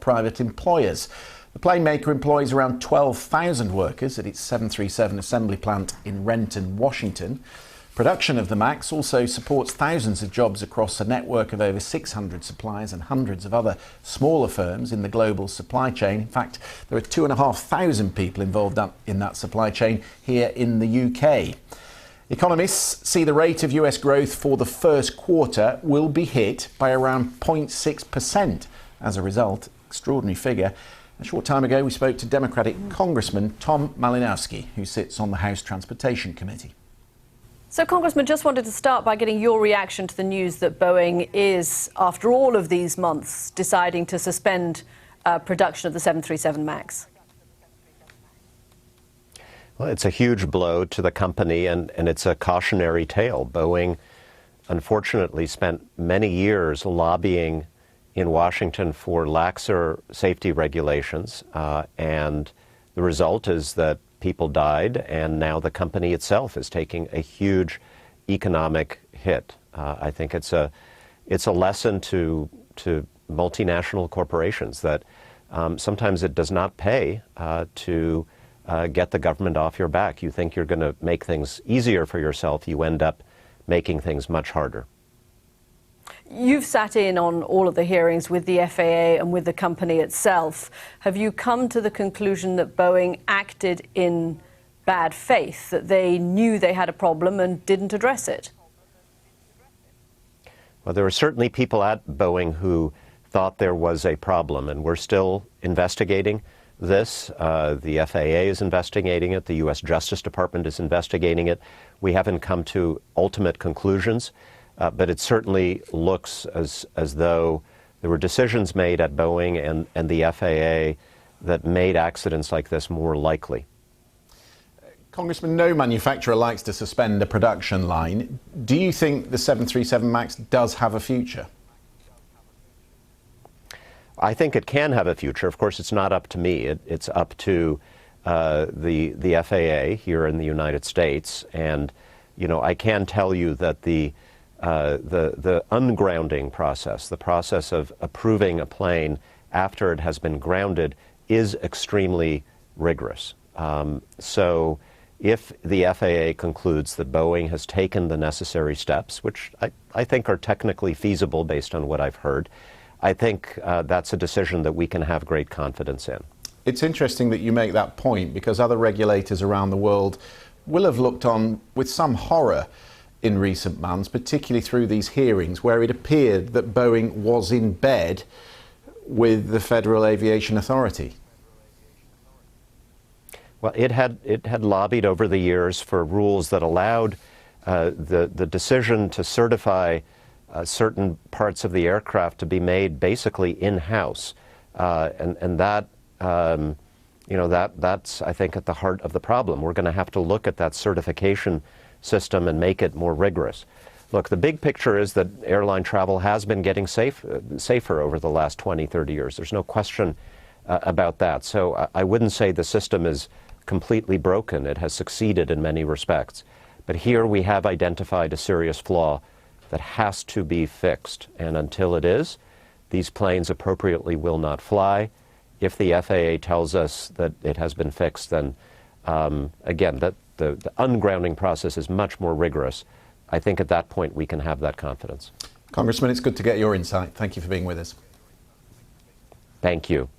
private employers. The plane maker employs around 12,000 workers at its 737 assembly plant in Renton, Washington. Production of the MAX also supports thousands of jobs across a network of over 600 suppliers and hundreds of other smaller firms in the global supply chain. In fact, there are 2,500 people involved in that supply chain here in the UK. Economists see the rate of US growth for the first quarter will be hit by around 0.6%. As a result, extraordinary figure. A short time ago, we spoke to Democratic Congressman Tom Malinowski, who sits on the House Transportation Committee. So, Congressman, just wanted to start by getting your reaction to the news that Boeing is, after all of these months, deciding to suspend production of the 737 MAX. Well, it's a huge blow to the company, and it's a cautionary tale. Boeing, unfortunately, spent many years lobbying in Washington for laxer safety regulations, and the result is that people died, and now the company itself is taking a huge economic hit. I think it's a lesson to multinational corporations that sometimes it does not pay to get the government off your back. You think you're going to make things easier for yourself, you end up making things much harder. You've sat in on all of the hearings with the FAA and with the company itself. Have you come to the conclusion that Boeing acted in bad faith, that they knew they had a problem and didn't address it? Well, there are certainly people at Boeing who thought there was a problem, and we're still investigating this. The FAA is investigating it. The U.S. Justice Department is investigating it. We haven't come to ultimate conclusions. But it certainly looks as though there were decisions made at Boeing and the FAA that made accidents like this more likely. Congressman, no manufacturer likes to suspend a production line. Do you think the 737 MAX does have a future? I think it can have a future. Of course, it's not up to me. It's up to the FAA here in the United States. And, you know, I can tell you that the ungrounding process, the process of approving a plane after it has been grounded, is extremely rigorous. So if the FAA concludes that Boeing has taken the necessary steps, which I think are technically feasible based on what I've heard, I think that's a decision that we can have great confidence in. It's interesting that you make that point, because other regulators around the world will have looked on with some horror in recent months, particularly through these hearings where it appeared that Boeing was in bed with the Federal Aviation Authority. Well, it had lobbied over the years for rules that allowed the decision to certify certain parts of the aircraft to be made basically in-house, and that you know, that's I think at the heart of the problem. We're going to have to look at that certification system and make it more rigorous. Look, the big picture is that airline travel has been getting safer over the last 20, 30 years. There's no question about that. So I wouldn't say the system is completely broken. It has succeeded in many respects. But here we have identified a serious flaw that has to be fixed. And until it is, these planes appropriately will not fly. If the FAA tells us that it has been fixed, then again, the ungrounding process is much more rigorous. I think at that point we can have that confidence. Congressman, it's good to get your insight. Thank you for being with us. Thank you.